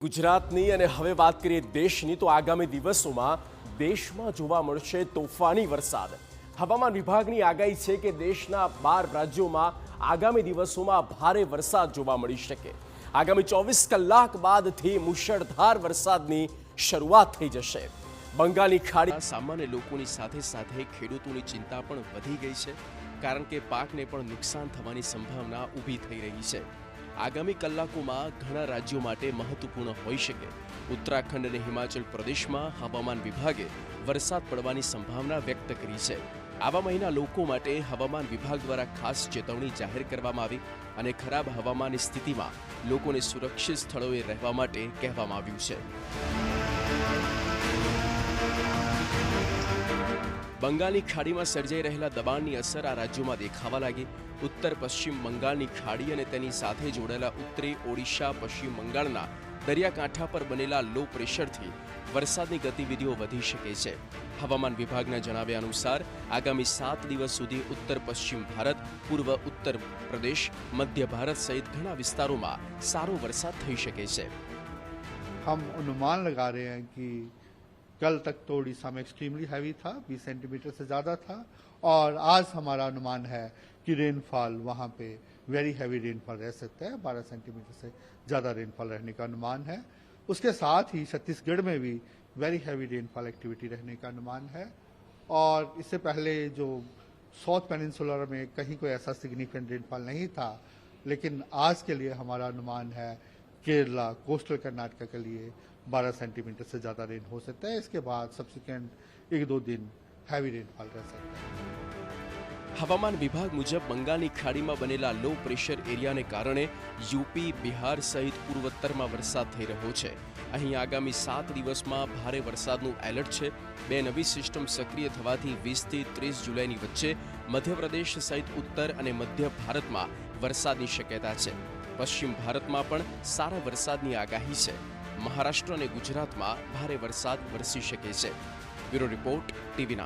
ગુજરાતની અને હવે વાત કરીએ દેશની તો આગામી દિવસોમાં દેશમાં જોવા મળશે તોફાની વરસાદ। હવામાન વિભાગની આગાહી છે કે દેશના 12 રાજ્યોમાં આગામી દિવસોમાં ભારે વરસાદ જોવા મળી શકે। આગામી 24 કલાક બાદથી મુશળધાર વરસાદની શરૂઆત થઈ જશે। બંગાળની ખાડી સામાન્ય લોકોની સાથે સાથે ખેડૂતોની ચિંતા પણ વધી ગઈ છે, કારણ કે પાકને પણ નુકસાન થવાની સંભાવના ઊભી થઈ રહી છે। આગામી કલાકોમાં ઘણા રાજ્યો માટે મહત્વપૂર્ણ હોઈ શકે। ઉત્તરાખંડ અને હિમાચલ પ્રદેશમાં હવામાન વિભાગે વરસાદ પડવાની સંભાવના વ્યક્ત કરી છે। આવા મહિના લોકો માટે હવામાન વિભાગ દ્વારા ખાસ ચેતવણી જાહેર કરવામાં આવી અને ખરાબ હવામાનની સ્થિતિમાં લોકોને સુરક્ષિત સ્થળોએ રહેવા માટે કહેવામાં આવ્યું છે। બંગાળની ખાડીમાં સર્જાઈ રહેલા દબાણની અસર આ રાજ્યોમાં દેખાવા લાગી। ઉત્તર પશ્ચિમ બંગાળની ખાડી અને તેની સાથે જોડાયેલા ઉત્તરી ઓડિશા, પશ્ચિમ બંગાળના દરિયાકાંઠા પર બનેલા લો પ્રેશરથી વરસાદની ગતિવિધિઓ વધી શકે છે। હવામાન વિભાગના જણાવ્યા અનુસાર આગામી 7 દિવસ સુધી ઉત્તર પશ્ચિમ ભારત, પૂર્વ ઉત્તર પ્રદેશ, મધ્ય ભારત સહિત ઘણા વિસ્તારોમાં સારો વરસાદ થઈ શકે છે। हम अनुमान लगा रहे हैं कि कल तक तो उड़ीसा में एक्सट्रीमली हैवी था, 20 सेंटीमीटर से ज़्यादा था, और आज हमारा अनुमान है कि रेनफॉल वहाँ पे वेरी हैवी रेनफॉल रह सकता है, 12 सेंटीमीटर से ज़्यादा रेनफॉल रहने का अनुमान है। उसके साथ ही छत्तीसगढ़ में भी वेरी हैवी रेनफॉल एक्टिविटी रहने का अनुमान है। और इससे पहले जो साउथ पेनिनसुलर में कहीं कोई ऐसा सिग्निफिकेंट रेनफॉल नहीं था, लेकिन आज के लिए हमारा अनुमान है केरला, कोस्टल कर्नाटक के लिए 12 सेंटीमीटर से ज़्यादा रेन हो सकता है। इसके बाद सब्सिक्वेंट 1-2 दिन हैवी रेनफॉल रह सकता है। હવામાન વિભાગ મુજબ બંગાળની ખાડીમાં બનેલા લો પ્રેશર એરિયાને કારણે યુપી, બિહાર સહિત પૂર્વોત્તરમાં વરસાદ થઈ રહ્યો છે। અહીં આગામી 7 દિવસમાં ભારે વરસાદનું એલર્ટ છે। બે નવી સિસ્ટમ સક્રિય થવાથી 20 થી 30 જુલાઈની વચ્ચે મધ્યપ્રદેશ સહિત ઉત્તર અને મધ્ય ભારતમાં વરસાદની શક્યતા છે। પશ્ચિમ ભારતમાં પણ સારા વરસાદની આગાહી છે। મહારાષ્ટ્ર અને ગુજરાતમાં ભારે વરસાદ વરસી શકે છે। Bureau report, TV9।